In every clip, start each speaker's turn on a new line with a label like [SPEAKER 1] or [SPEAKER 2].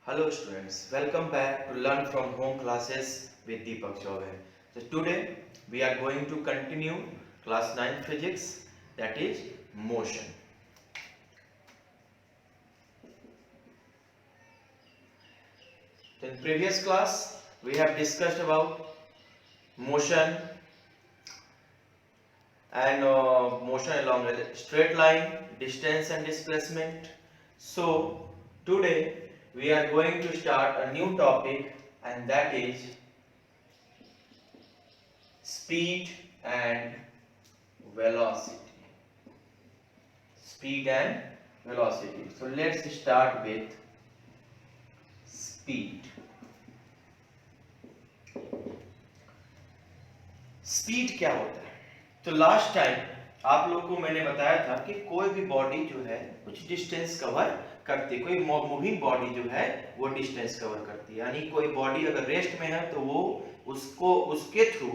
[SPEAKER 1] Hello students, welcome back to Learn from Home classes with Deepak Chaubey. So today we are going to continue class 9 physics, that is motion. In previous class we have discussed about motion and motion along a straight line, distance and displacement. So today we are going to start a new topic, and that is speed and velocity. Speed and velocity. So let's start with speed. Speed क्या होता है? तो last time आप लोग को मैंने बताया था कि कोई भी बॉडी जो है कुछ डिस्टेंस कवर करती है, कोई मूविंग बॉडी जो है वो डिस्टेंस कवर करती है। यानी कोई बॉडी अगर रेस्ट में है तो वो उसके थ्रू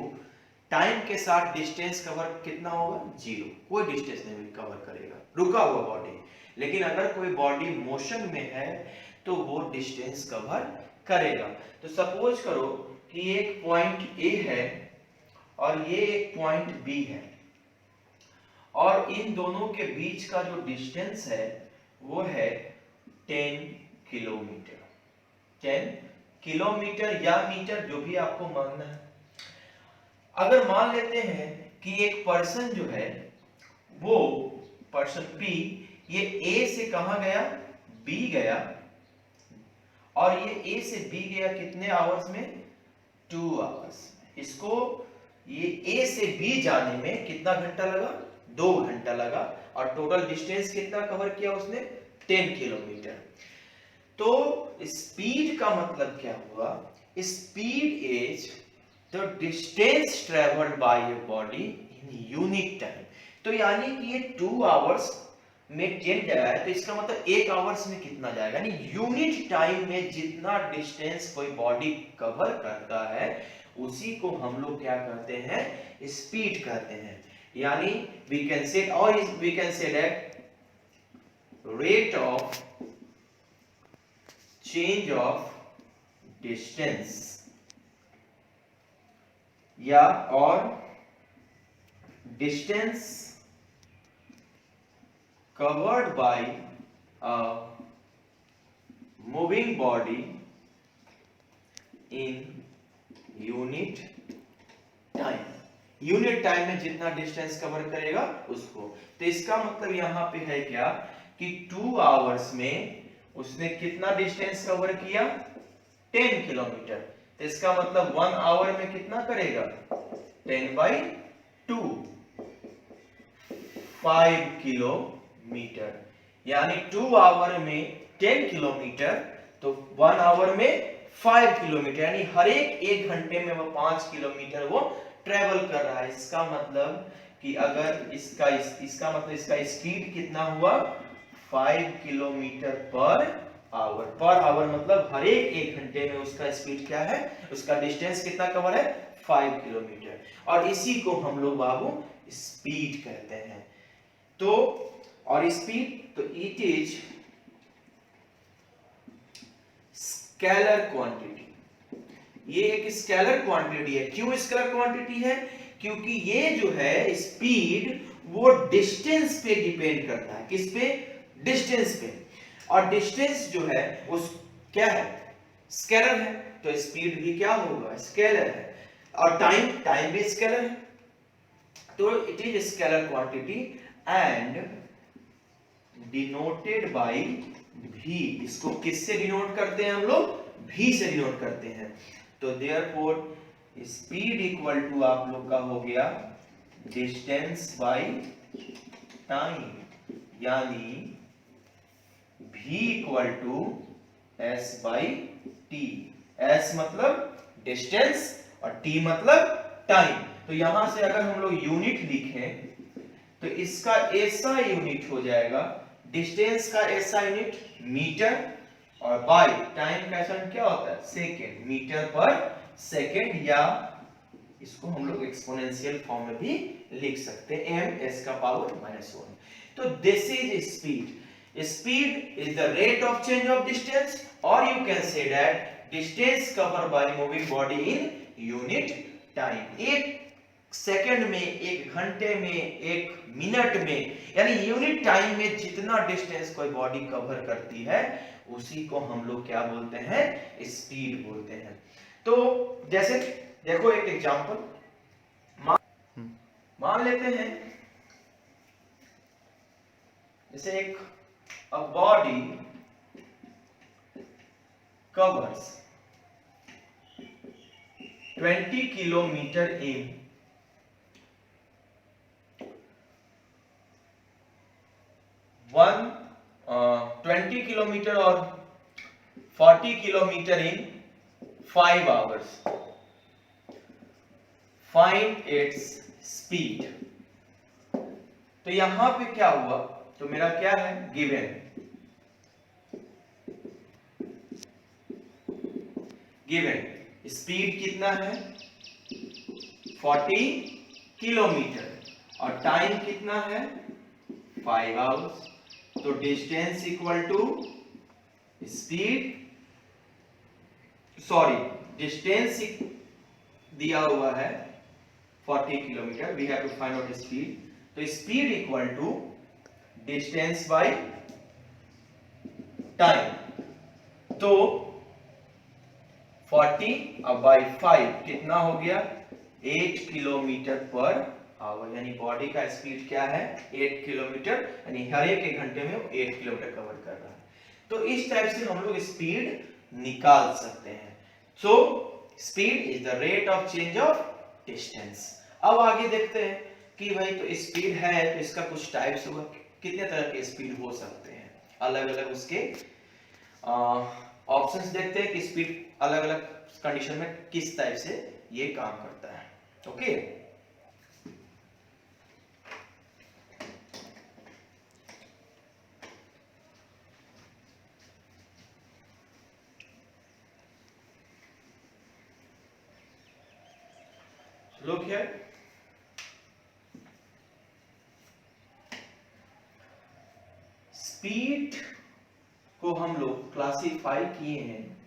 [SPEAKER 1] टाइम के साथ डिस्टेंस कवर कितना होगा? जीरो, कोई डिस्टेंस नहीं कवर करेगा, रुका हुआ बॉडी। लेकिन अगर कोई बॉडी मोशन में है तो वो डिस्टेंस कवर करेगा। तो सपोज करो कि एक पॉइंट ए है और ये एक पॉइंट बी है, और इन दोनों के बीच का जो डिस्टेंस है वो है 10 किलोमीटर। 10 किलोमीटर या मीटर, जो भी आपको मानना है। अगर मान लेते हैं कि एक पर्सन जो है वो पर्सन पी ये ए से कहां गया? बी गया, और ये ए से बी गया कितने आवर्स में? 2 आवर्स। इसको ये ए से बी जाने में कितना घंटा लगा? 2 घंटा लगा, और टोटल डिस्टेंस कितना कवर किया उसने? 10 किलोमीटर। तो स्पीड का मतलब क्या हुआ? Speed is the distance travelled by a body in unit time. तो यानी कि ये 2 आवर्स में 10 जा रहा है, तो इसका मतलब 1 आवर्स में कितना जाएगा? यानी यूनिट टाइम में जितना डिस्टेंस कोई बॉडी कवर करता है उसी को हम लोग क्या कहते हैं? स्पीड कहते हैं। यानी we can say that rate of change of distance या और distance covered by a moving body in unit time। Unit time में जितना डिस्टेंस कवर करेगा उसको। तो इसका मतलब यहां पे है क्या कि 2 आवर्स में उसने कितना डिस्टेंस कवर किया? 10 किलोमीटर। तो इसका मतलब 1 आवर में कितना करेगा? 10/2, 5 किलोमीटर। यानी 2 आवर में 10 किलोमीटर, तो 1 आवर में 5 किलोमीटर। यानी हर एक घंटे में वो 5 किलोमीटर वो ट्रेवल कर रहा है। इसका मतलब कि अगर इसका स्पीड कितना हुआ? 5 kilometre per our. Per hour मतलब हर एक घंटे में उसका स्पीड क्या है? उसका डिस्टेंस कितना कवर है? 5 किलोमीटर। और इसी को हम लोग बाबू स्पीड कहते हैं। तो और स्पीड, तो इट इज स्केलर क्वांटिटी। ये एक स्केलर क्वांटिटी है। क्यों स्केलर क्वांटिटी है? क्योंकि ये जो है स्पीड वो डिस्टेंस पे डिपेंड करता है। किस पे? डिस्टेंस पे। और डिस्टेंस जो है उस क्या है? स्केलर है। तो स्पीड भी क्या होगा? स्केलर है। और टाइम भी स्केलर है। तो it is scalar quantity and denoted by v। इसको किससे डिनोट करते हैं हम लोग? v से डिनोट करते हैं। तो देयरफॉर स्पीड इक्वल टू आप लोग का हो गया डिस्टेंस बाय टाइम। यानी v equal to s by t। s मतलब डिस्टेंस और t मतलब टाइम। तो यहां से अगर हम लोग यूनिट लिखें तो इसका ऐसा यूनिट हो जाएगा, डिस्टेंस का ऐसा यूनिट मीटर, और बाय टाइम का ऐसा क्या होता है? सेकेंड। मीटर पर सेकेंड, या इसको हम लोग एक्सपोनेंशियल फॉर्म में भी लिख सकते हैं, m s का पावर -1। तो this is speed. Speed is the rate of change of distance, or you can say that distance covered by moving body in unit time. एक सेकंड में, एक घंटे में, एक मिनट में, यानी यूनिट टाइम में जितना डिस्टेंस कोई बॉडी कवर करती है उसी को हम लोग क्या बोलते हैं, स्पीड बोलते हैं। तो जैसे देखो एक एग्जांपल मान लेते हैं, जैसे एक a body covers 20 kilometer in 20 kilometer or 40 kilometer in 5 hours. Find its speed. तो यहां पे क्या हुआ, तो मेरा क्या है, गिवन स्पीड कितना है 40 किलोमीटर और टाइम कितना है 5 आवर्स। तो distance equal to speed, sorry distance दिया हुआ है 40 kilometre, we have to find out speed. तो speed equal to distance by time. तो 40 अब बाय 5 कितना हो गया 8 किलोमीटर पर आवर, यानी बॉडी का स्पीड क्या है 8 किलोमीटर, यानी हर एक घंटे में 8 किलोमीटर कवर कर रहा है। तो इस टाइप से हम लोग स्पीड निकाल सकते हैं। So speed is the rate of change of distance. अब आगे देखते हैं कि भाई तो स्पीड है तो इसका कुछ टाइप्स होगा, कितने तरह के स्पीड हो सकते हैं, अलग अलग उसके ऑप्शंस देखते हैं कि स्पीड अलग अलग कंडीशन में किस टाइप से ये काम करता है। ओके, look here, स्पीड को हम लोग क्लासिफाई किए हैं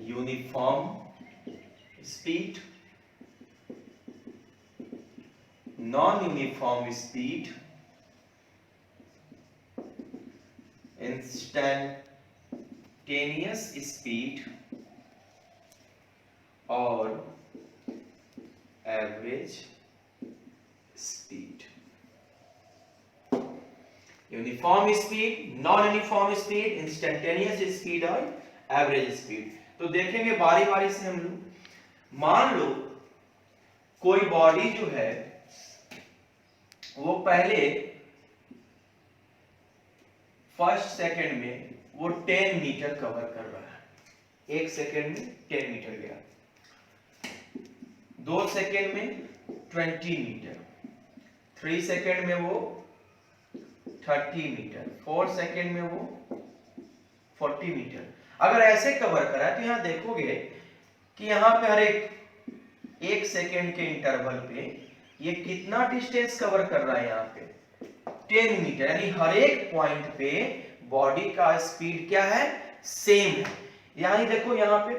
[SPEAKER 1] uniform speed, non uniform speed, instantaneous speed और average speed. Uniform speed, non uniform speed, instantaneous speed और एवरेज स्पीड। तो देखेंगे बारी बारी से हम लोग। मान लो कोई बॉडी जो है वो पहले फर्स्ट सेकंड में वो 10 मीटर कवर कर रहा है, एक सेकंड में 10 मीटर गया, 2 सेकंड में 20 मीटर, 3 सेकंड में वो 30 मीटर, 4 सेकंड में वो 40 मीटर। अगर ऐसे कवर करा है तो यहां देखोगे कि यहां पे हर एक सेकंड के इंटरवल पे ये कितना डिस्टेंस कवर कर रहा है, यहाँ पे 10 मीटर, यानी हर एक पॉइंट पे बॉडी का स्पीड क्या है, सेम है। यहां देखो यहाँ पे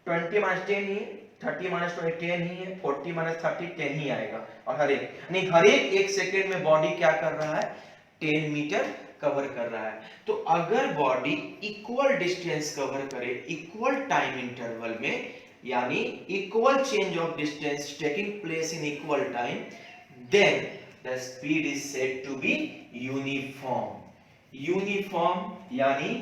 [SPEAKER 1] 20 - 10 ही है, 30 - 20 10 ही है, 40 - 30 10 ही आएगा, और हर एक यानी हर एक सेकंड में बॉडी क्या कर रहा है 10 मीटर कवर कर रहा है। तो अगर बॉडी इक्वल डिस्टेंस कवर करे इक्वल टाइम इंटरवल में, यानी equal change of distance taking place in equal time, then the speed is said to be uniform. Uniform यानी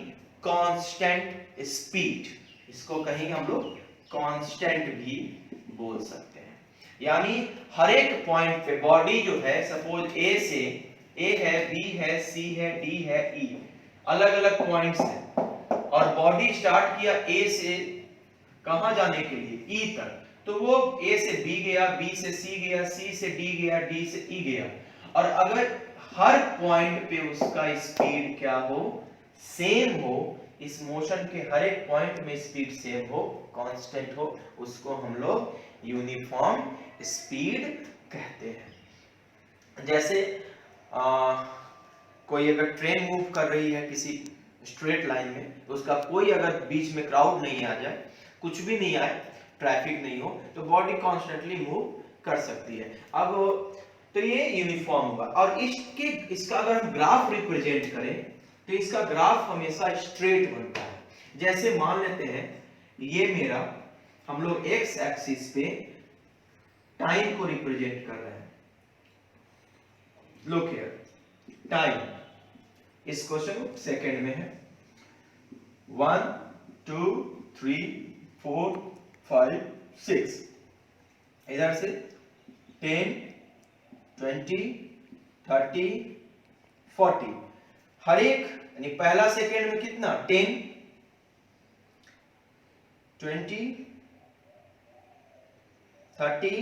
[SPEAKER 1] कांस्टेंट स्पीड, इसको कहीं हम लोग कांस्टेंट भी बोल सकते हैं। यानी हर एक पॉइंट पे बॉडी जो है, सपोज ए है, बी है, सी है, डी है, ई, अलग अलग पॉइंट्स हैं, और बॉडी स्टार्ट किया ए से कहां जाने के लिए, ई तक, तो वो ए से बी गया, बी से सी गया, सी से डी गया, डी से ई गया, और अगर हर पॉइंट पे उसका स्पीड क्या हो, सेम हो, इस मोशन के हर एक पॉइंट में स्पीड सेम हो, कांस्टेंट हो, उसको हम लोग यूनिफॉर्म स्पीड कहते हैं। जैसे कोई अगर ट्रेन मूव कर रही है किसी स्ट्रेट लाइन में, तो उसका कोई अगर बीच में क्राउड नहीं आ जाए, कुछ भी नहीं आए, ट्रैफिक नहीं हो, तो बॉडी कॉन्स्टेंटली मूव कर सकती है। अब तो ये यूनिफॉर्म होगा। और इसका अगर हम ग्राफ रिप्रेजेंट करें तो इसका ग्राफ हमेशा स्ट्रेट बनता है। जैसे मान लेते हैं ये मेरा, हम लोग एक्स एक्सिस पे टाइम को रिप्रेजेंट कर रहे हैं। लुक हियर, टाइम इस क्वेश्चन सेकंड में है। 1 2 3 4 5 6, इधर से 10 20 30 40, हर एक यानी पहला सेकेंड में कितना 10 20 30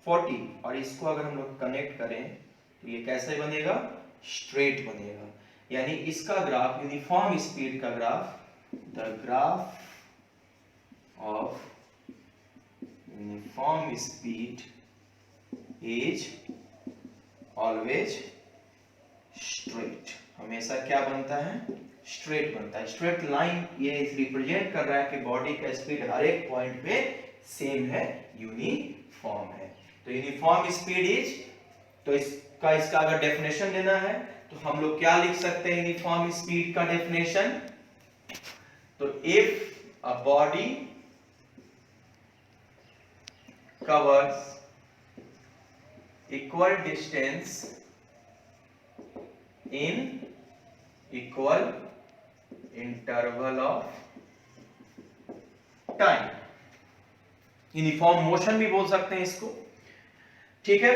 [SPEAKER 1] 40, और इसको अगर हम लोग कनेक्ट करें तो ये कैसे बनेगा, स्ट्रेट बनेगा। यानी इसका ग्राफ, यूनिफॉर्म स्पीड का graph, the graph of uniform speed is always straight. हमेशा क्या बनता है, स्ट्रेट बनता है। स्ट्रेट लाइन ये रिप्रेजेंट कर रहा है कि बॉडी का स्पीड हर एक पॉइंट पे सेम है, यूनिफॉर्म है। तो यूनिफॉर्म स्पीड इज, तो इसका अगर डेफिनेशन देना है तो हम लोग क्या लिख सकते हैं यूनिफॉर्म स्पीड का डेफिनेशन। तो if a body covers equal distance in equal interval of time, uniform motion भी बोल सकते हैं इसको, ठीक है।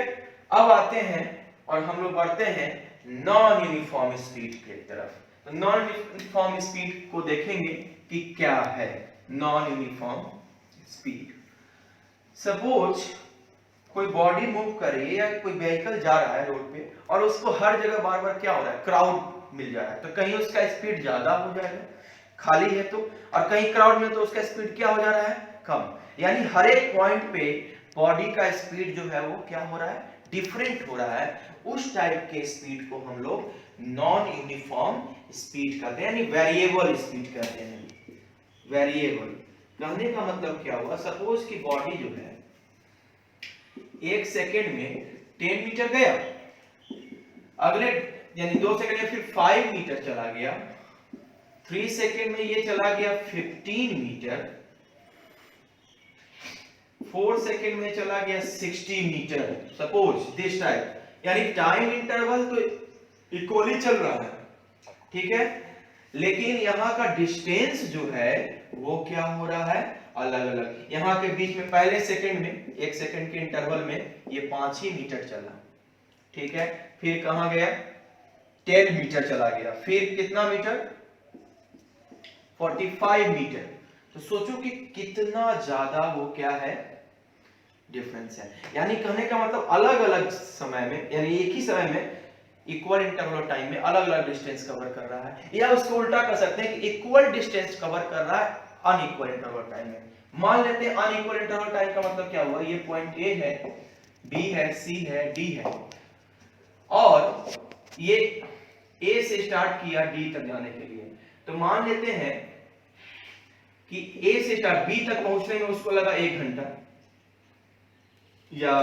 [SPEAKER 1] अब आते हैं और हम लोग बढ़ते हैं नॉन यूनिफॉर्म स्पीड की तरफ। तो नॉन यूनिफॉर्म स्पीड को देखेंगे कि क्या है नॉन यूनिफॉर्म स्पीड। सपोज कोई बॉडी मूव कर रही है या कोई व्हीकल जा रहा है रोड पे और उसको हर जगह बार बार क्या हो रहा है, क्राउड मिल जा रहा है, तो कहीं उसका स्पीड ज्यादा हो जाएगा खाली है तो, और कहीं क्राउड में तो उसका स्पीड क्या हो जा रहा है, कम। यानी हर एक पॉइंट पे बॉडी का स्पीड जो है वो क्या हो रहा है, डिफरेंट हो रहा है। उस टाइप के स्पीड को हम लोग नॉन यूनिफॉर्म स्पीड कहते हैं, यानी वेरिएबल स्पीड कहते हैं। वेरिएबल कहने का मतलब क्या हुआ, सपोज की बॉडी जो है एक सेकेंड में 10 मीटर गया, अगले यानी 2 सेकेंड में फिर 5 मीटर चला गया, 3 सेकेंड में ये चला गया 15 मीटर, 4 सेकेंड में चला गया 60 मीटर, सपोज दिस टाइप। यानी टाइम इंटरवल तो इक्वली चल रहा है, ठीक है, लेकिन यहाँ का डिस्टेंस जो है वो क्या हो रहा है, अलग अलग। यहाँ के बीच में पहले सेकंड में, 1 सेकंड के इंटरवल में ये 5 ही मीटर चला, ठीक है, फिर कहां गया 10 मीटर चला गया, फिर कितना मीटर 45 मीटर। तो सोचो कि कितना ज्यादा वो क्या है, डिफरेंस है। यानी कहने का मतलब अलग अलग समय में, यानी एक ही समय में इक्वल इंटरवल टाइम में अलग अलग डिस्टेंस कवर कर रहा है, या उसको उल्टा कर सकते हैं कि इक्वल डिस्टेंस कवर कर रहा है अनइक्वल इंटरवल टाइम में। मान लेते हैं अनइक्वल इंटरवल टाइम का मतलब क्या हुआ, ये पॉइंट ए है, बी है, सी है, डी है, और ये ए से स्टार्ट किया डी तक जाने के लिए। तो मान लेते हैं कि ए से स्टार्ट बी तक पहुंचने में उसको लगा 1 घंटा, या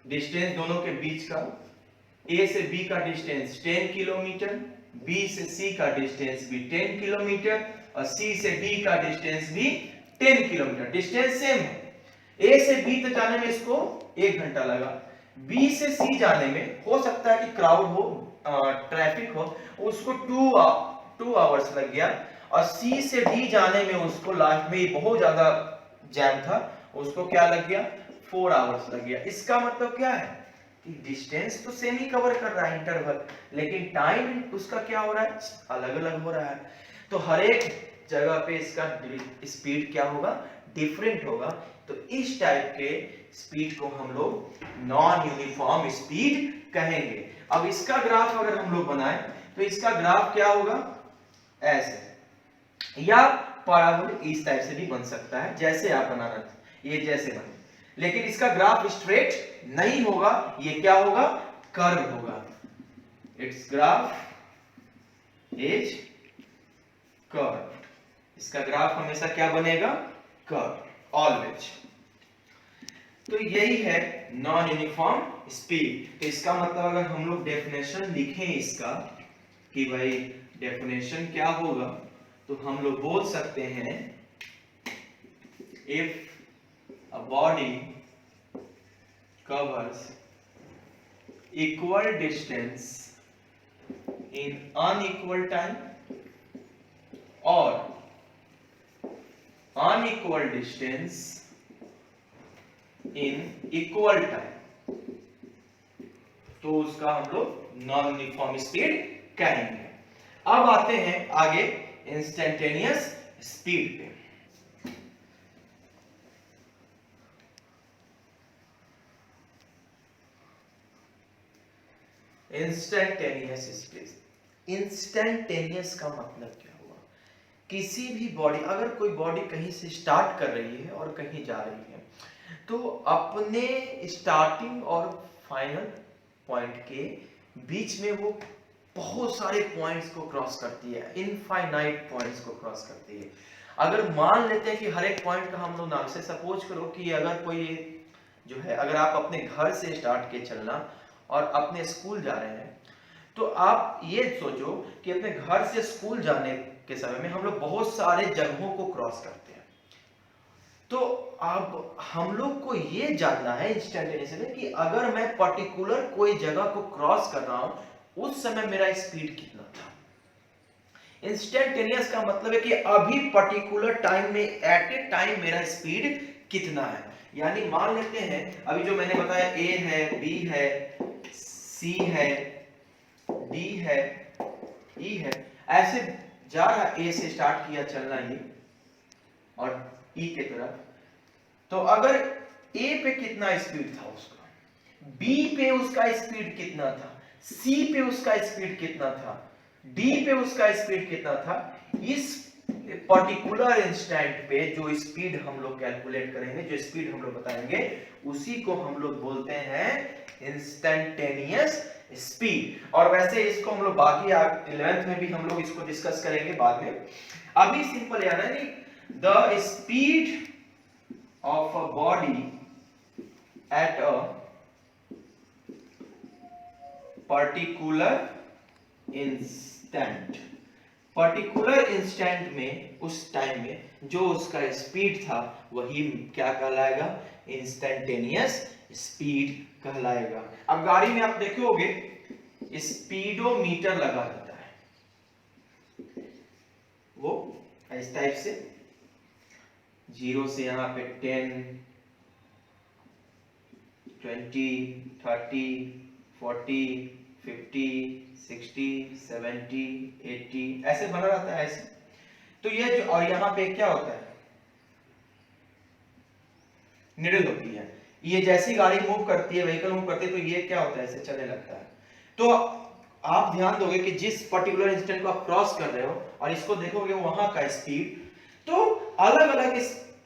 [SPEAKER 1] डिस्टेंस दोनों के बीच का, ए से बी का डिस्टेंस 10 किलोमीटर, बी से सी का डिस्टेंस भी 10 किलोमीटर, और सी से डी का डिस्टेंस भी 10 किलोमीटर, डिस्टेंस सेम है। ए से बी तक जाने में इसको 1 घंटा लगा, बी से सी जाने में हो सकता है कि क्राउड हो, ट्रैफिक हो, उसको 2 आवर्स लग गया, और सी से डी जाने में उसको लास्ट में बहुत ज्यादा जैम था, उसको क्या लग गया 4 आवर्स लग गया। इसका मतलब क्या है कि डिस्टेंस तो सेम ही कवर कर रहा है इंटरवल, लेकिन टाइम उसका क्या हो रहा है, अलग अलग हो रहा है। तो हर एक जगह पे इसका स्पीड क्या होगा, डिफरेंट होगा। तो इस टाइप के स्पीड को हम लोग नॉन यूनिफॉर्म स्पीड कहेंगे। अब इसका ग्राफ अगर हम लोग बनाएं तो इसका ग्राफ क्या होगा, ऐसे, या पैराबोलिक इस टाइप से भी बन सकता है, जैसे आप बनाना ये जैसे बने, लेकिन इसका ग्राफ स्ट्रेट नहीं होगा, ये क्या होगा, कर्व होगा, इट्स ग्राफ इज कर्व, इसका ग्राफ हमेशा क्या बनेगा, कर्व ऑलवेज। तो यही है नॉन यूनिफॉर्म स्पीड। तो इसका मतलब अगर हम लोग डेफिनेशन लिखें इसका कि भाई डेफिनेशन क्या होगा, तो हम लोग बोल सकते हैं if a body covers equal distance in unequal time or unequal distance in equal time, तो उसका हम लोग नॉन यूनिफॉर्म स्पीड कहेंगे। अब आते हैं आगे इंस्टेंटेनियस स्पीड पे। इंस्टेंटेनियस स्पीड, इंस्टेंटेनियस का मतलब क्या हुआ, किसी भी बॉडी, अगर कोई बॉडी कहीं से स्टार्ट कर रही है और कहीं जा रही है, तो अपने स्टार्टिंग और फाइनल पॉइंट के बीच में वो बहुत सारे पॉइंट्स को क्रॉस करती है, इनफाइनाइट पॉइंट्स को क्रॉस करती है। अगर मान लेते हैं कि हर एक पॉइंट का हम लोग नाम से, सपोज करो कि अगर कोई जो है, अगर आप अपने घर से स्टार्ट के चलना और अपने स्कूल जा रहे हैं, तो आप ये सोचो कि अपने घर से स्कूल जाने के समय में हम लोग बहुत सारे जगहों को क्रॉस करते हैं। तो अब हम लोग को ये जानना है इंस्टेंटेनियसली कि अगर मैं पर्टिकुलर कोई जगह को क्रॉस कर रहा हूं, उस समय मेरा स्पीड कितना था। इंस्टेंटेनियस का मतलब है कि अभी पर्टिकुलर टाइम में, एट ए टाइम मेरा स्पीड कितना है। यानी मान लेते हैं अभी जो मैंने बताया, ए है, बी है, सी है, डी है, ई है, ऐसे जा रहा, ए से स्टार्ट किया चलना ये और ई के तरफ, तो अगर ए पे कितना स्पीड था उसका, बी पे उसका स्पीड कितना था, सी पे उसका स्पीड कितना था, डी पे उसका स्पीड कितना था, इस पर्टिकुलर इंस्टेंट पे जो स्पीड हम लोग कैलकुलेट करेंगे, जो स्पीड हम लोग बताएंगे, उसी को हम लोग बोलते हैं इंस्टेंटेनियस स्पीड। और वैसे इसको हम लोग बाकी 11th में भी हम लोग इसको डिस्कस करेंगे बाद में। अभी सिंपल याद है नहीं, the speed of a body at a particular instant, particular instant में, उस टाइम में जो उसका स्पीड था, वही क्या कहलाएगा, इंस्टेंटेनियस स्पीड कहलाएगा। अब गाड़ी में आप देखोगे स्पीडोमीटर लगा रहता है, वो इस टाइप से, 0 से यहां पे 10, 20, 30, 40, 50, 60, 70, 80 ऐसे बना रहता है ऐसे। तो ये जो, और यहां पे क्या होता है, निडल होती है, ये जैसी गाड़ी मूव करती है, व्हीकल मूव करती है, तो ये क्या होता है, ऐसे चलने लगता है। तो आप ध्यान दोगे कि जिस पर्टिकुलर इंस्टेंट को आप क्रॉस कर रहे हो और इसको देखोगे वहां का स्पीड, तो अलग अलग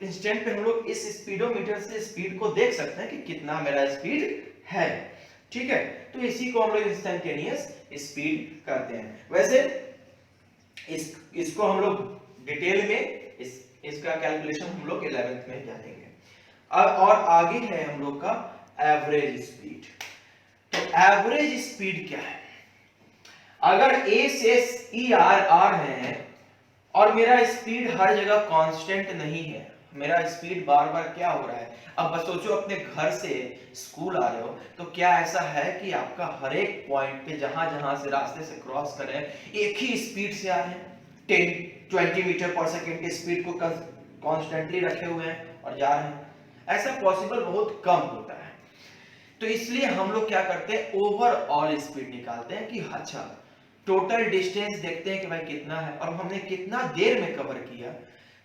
[SPEAKER 1] इंस्टेंट पे हम लोग इस स्पीडोमीटर से स्पीड को देख सकते हैं कि कितना मेरा स्पीड है। ठीक है, तो इसी को हम लोग इंस्टेंटेनियस स्पीड कहते हैं। वैसे इसको हम लोग डिटेल में इसका कैलकुलेशन हम लोग 11th में जानेंगे। और आगे है हम लोग का एवरेज स्पीड। तो एवरेज स्पीड क्या है, अगर ए से ई आ रहे हैं और मेरा स्पीड हर जगह कांस्टेंट नहीं है, मेरा स्पीड बार बार क्या हो रहा है। अब बस सोचो अपने घर से स्कूल आ रहे हो, तो क्या ऐसा है कि आपका हर एक पॉइंट पे जहां जहां से रास्ते से क्रॉस कर रहे हैं एक ही स्पीड से आ रहे हैं, 10-20 मीटर पर सेकेंड के स्पीड को कॉन्स्टेंटली रखे हुए हैं और जा रहे हैं? ऐसा पॉसिबल बहुत कम होता है। तो इसलिए हम लोग क्या करते हैं, ओवरऑल स्पीड निकालते हैं कि अच्छा टोटल डिस्टेंस देखते हैं कि भाई कितना है और हमने कितना देर में कवर किया।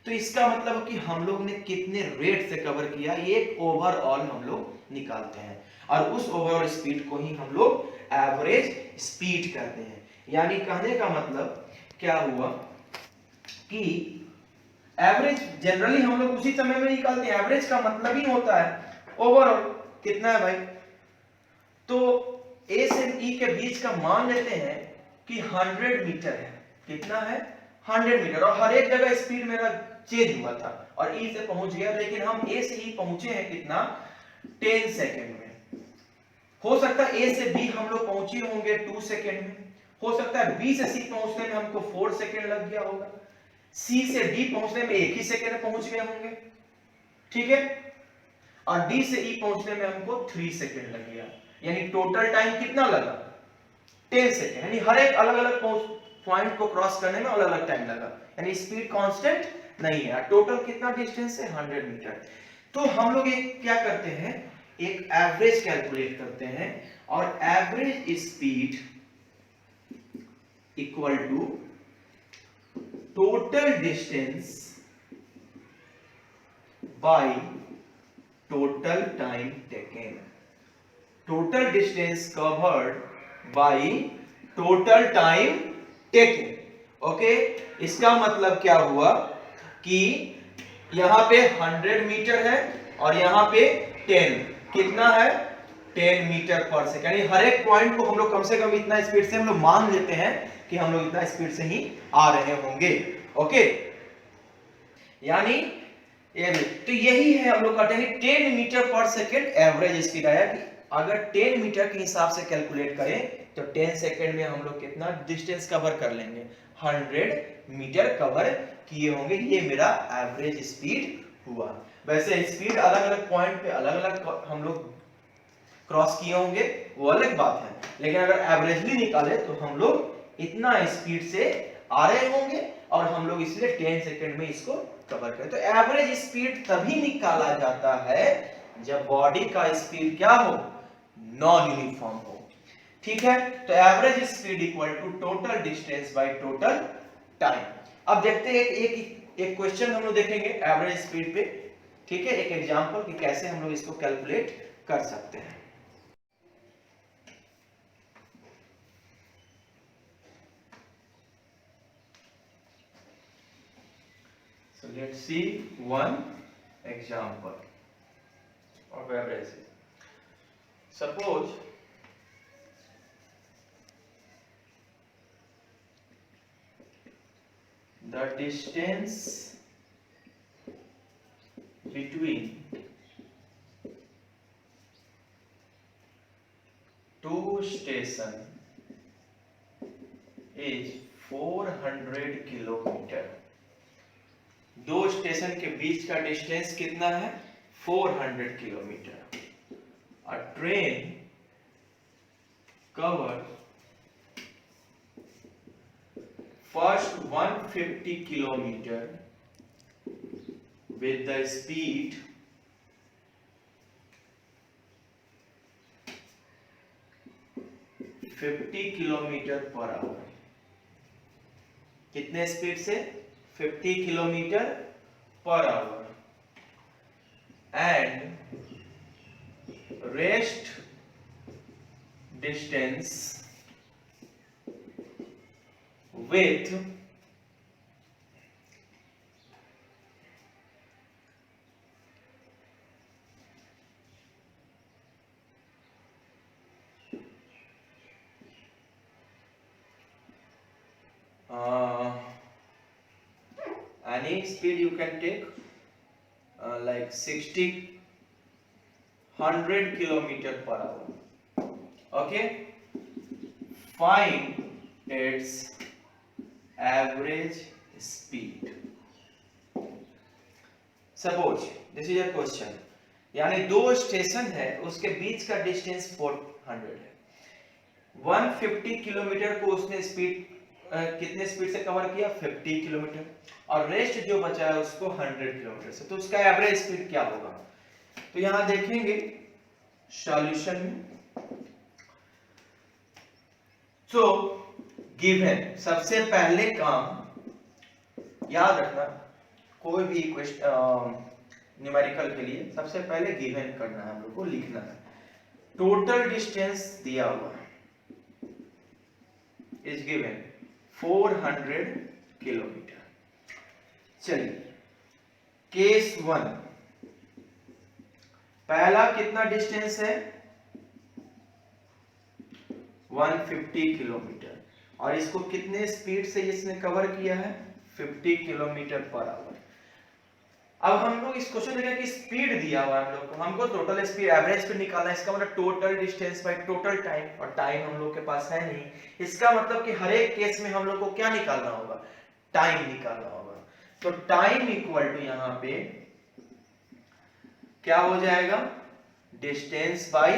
[SPEAKER 1] तो इसका मतलब कि हम लोग ने कितने रेट से कवर किया, ये एक ओवरऑल हम लोग निकालते हैं और उस ओवरऑल स्पीड को ही हम लोग एवरेज स्पीड कहते हैं। यानी कहने का मतलब क्या हुआ कि एवरेज जनरली हम लोग उसी समय में निकालते हैं। एवरेज का मतलब ही होता है ओवरऑल कितना है भाई। तो ए से ई के बीच का मान लेते हैं कि 100 मीटर है। कितना है? 100 मीटर। और हर एक जगह स्पीड मेरा चेंज हुआ था और ई से पहुंच गया, लेकिन हम ए से ई पहुंचे हैं कितना? 10 सेकेंड में। हो सकता है ए से बी हम लोग पहुंचे होंगे 2 सेकेंड में, हो सकता है बी से सी पहुंचने में हमको 4 सेकेंड लग गया होगा, सी से डी पहुंचने में 1 ही सेकेंड में पहुंच गए होंगे, ठीक है, और डी से ई पहुंचने में हमको 3 सेकेंड लग गया। यानी टोटल टाइम कितना लगा? 10 सेकेंड। यानी हर एक अलग अलग पॉइंट को क्रॉस करने में अलग अलग टाइम लगा, यानी स्पीड कांस्टेंट नहीं है। टोटल कितना डिस्टेंस है? 100 मीटर। तो हम लोग एक क्या करते हैं, एक एवरेज कैलकुलेट करते हैं, और average speed equal to total distance by total time taken. Total distance covered by total time taken. Okay, इसका मतलब क्या हुआ कि यहां पे 100 मीटर है और यहां पे 10, कितना है? 10 मीटर पर सेकंड। यानी हर एक पॉइंट को हम लोग कम से कम इतना स्पीड से हम लोग मान लेते हैं कि हम लोग इतना स्पीड से ही आ रहे होंगे। ओके, यानी तो यही है हम लोग कहते हैं 10 मीटर पर सेकंड एवरेज स्पीड आया। कि अगर 10 मीटर के हिसाब से कैलकुलेट करें तो 10 सेकंड में हम लोग कितना डिस्टेंस कवर कर लेंगे? 100 मीटर कवर किए होंगे। ये मेरा एवरेज स्पीड हुआ। वैसे स्पीड अलग अलग पॉइंट पे अलग अलग हम लोग क्रॉस किए होंगे, वो अलग बात है, लेकिन अगर एवरेजली निकाले तो हम लोग इतना स्पीड से आ रहे होंगे और हम लोग इसलिए 10 सेकंड में इसको कवर करें। तो एवरेज स्पीड तभी निकाला जाता है जब बॉडी का स्पीड क्या हो? नॉन यूनिफॉर्म हो। ठीक है, तो average speed equal to total distance by total time. अब देखते हैं एक क्वेश्चन हम लोग देखेंगे एवरेज स्पीड पे, ठीक है, एक एग्जांपल कि कैसे हम लोग इसको कैलकुलेट कर सकते हैं। So let's see one example of average. Suppose the distance between two stations is 400 kilometre. दो स्टेशन के बीच का डिस्टेंस कितना है? 400 kilometre. A train covered first 150 kilometer with the speed 50 kilometre per our. कितने स्पीड से? 50 kilometre per our. And rest distance with any speed you can take, like 60 100 kilometer per hour. Okay, find its average speed. Suppose this is a question, यानी दो station है उसके बीच का distance 400 है। 150 kilometre को उसने स्पीड कितने स्पीड से कवर किया? 50 किलोमीटर। और रेस्ट जो बचा है उसको 100 किलोमीटर से। तो उसका एवरेज स्पीड क्या होगा? तो यहां देखेंगे सॉल्यूशन में। तो गिवन, सबसे पहले काम याद रखना, कोई भी न्यूमेरिकल के लिए सबसे पहले गिवन करना है, हम लोग को लिखना है। टोटल डिस्टेंस दिया हुआ है, इज गिवन 400 किलोमीटर। चलिए केस 1, पहला कितना डिस्टेंस है? 150 किलोमीटर, और इसको कितने स्पीड से इसने कवर किया है? 50 किलोमीटर पर आवर। अब हम लोग इस क्वेश्चन में कि स्पीड दिया हुआ है हम लोग को, हमको टोटल स्पीड, एवरेज स्पीड निकालना है। इसका मतलब total distance by total time, और टाइम हम लोग के पास है नहीं। इसका मतलब कि हर एक केस में हम लोग को क्या निकालना होगा? टाइम निकालना होगा। तो टाइम इक्वल टू यहां पे क्या हो जाएगा? Distance by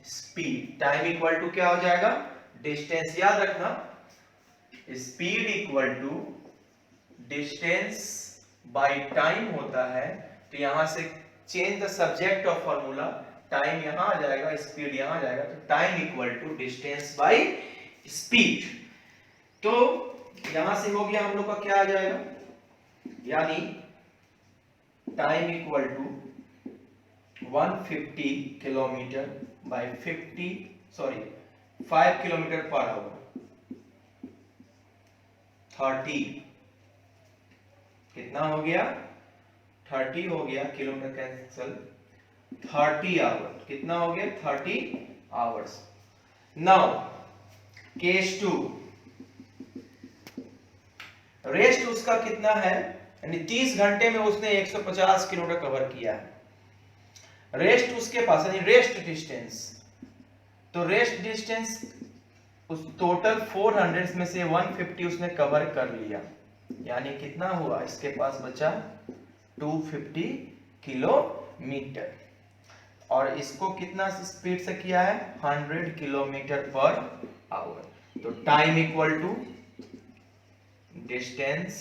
[SPEAKER 1] speed. Time equal to क्या हो जाएगा? डिस्टेंस। याद रखना, speed equal to distance by time होता है। तो यहां से change the subject of formula, time यहां आ जाएगा, स्पीड यहां आ जाएगा। तो time equal to distance by speed. तो यहां से हो गया हम लोग का क्या आ जाएगा? यानी time equal to 150 kilometre by 5 kilometre per hour. 30 कितना हो गया? 30 हो गया, किलोमीटर कैंसिल, 30 आवर। कितना हो गया? 30 आवर्स। नाउ केस 2, रेस्ट उसका कितना है? यानी 30 घंटे में उसने 150 किलोमीटर कवर किया है। रेस्ट उसके पास, यानी रेस्ट डिस्टेंस, तो रेस्ट डिस्टेंस उस टोटल 400 में से 150 उसने कवर कर लिया, यानी कितना हुआ? इसके पास बचा 250 किलोमीटर, और इसको कितना स्पीड से किया है? 100 किलोमीटर पर आवर। तो time equal to distance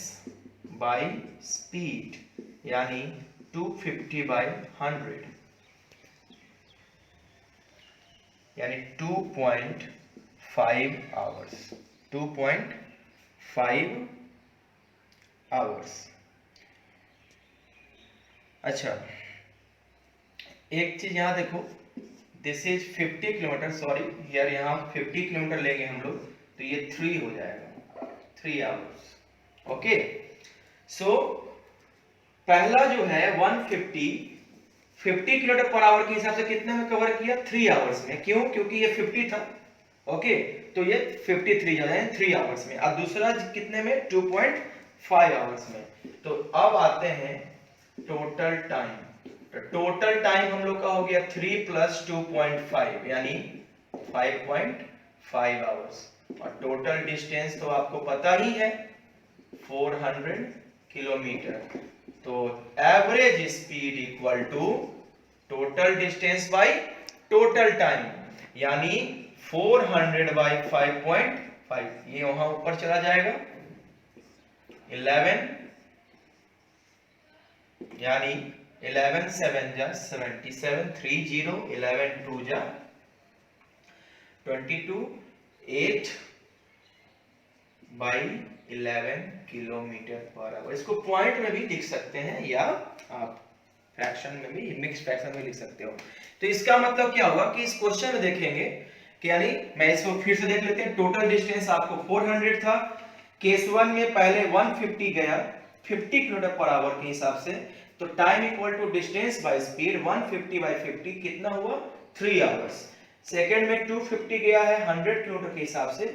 [SPEAKER 1] by speed, यानी 250 बाय 100, यानी 2.5 आवर्स। 2.5 आवर्स। अच्छा, एक चीज यहां देखो, this is 50 kilometre, sorry here, यहां 50 किलोमीटर लेंगे हम लोग, तो ये 3 हो जाएगा, 3 आवर्स। ओके, सो पहला जो है 50 किलोमीटर पर आवर के हिसाब से कितने में कवर किया? 3 आवर्स में। क्यों? क्योंकि ये 50 था। ओके, तो ये 53 हो जाए 3 आवर्स में, और दूसरा कितने में? 2.5 आवर्स में। तो अब आते हैं टोटल टाइम। तो टोटल टाइम हम लोग का हो गया 3 + 2.5, यानी 5.5 आवर्स। और टोटल डिस्टेंस तो आपको पता ही है, 400 किलोमीटर। तो average speed equal to total distance by total time, यानी 400 बाय 5.5, ये वहां ऊपर चला जाएगा, 11, यानी 11 7 जा 77, 30, 11 2 जा 22, 8 बाई 11 किलोमीटर पर आवर। इसको पॉइंट में भी लिख सकते हैं, या आप फ्रैक्शन में भी, मिक्स फ्रैक्शन में लिख सकते हो। तो इसका मतलब क्या होगा कि इस क्वेश्चन में देखेंगे कि, यानी मैं इसको फिर से देख लेते हैं। टोटल डिस्टेंस आपको 400 था, केस 1 में पहले 150 गया 50 किलोमीटर पर आवर के हिसाब से। तो time equal to distance by speed, 150 by 50 कितना हुआ? 3 आवर्स। सेकंड में 250 गया है 100 किलोमीटर के हिसाब से,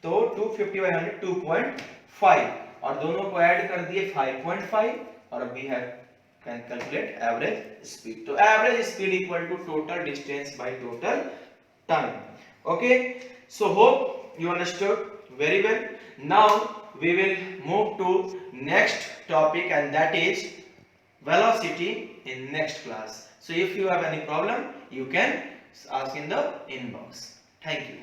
[SPEAKER 1] तो 250 बाय 100 2.5, और दोनों को ऐड कर दिए 5.5, और अब we have can calculate average speed. तो average speed equal to total distance by total time. Okay, so hope you understood very well. Now we will move to next topic, and that is velocity in next class. So if you have any problem, you can ask in the inbox. Thank you.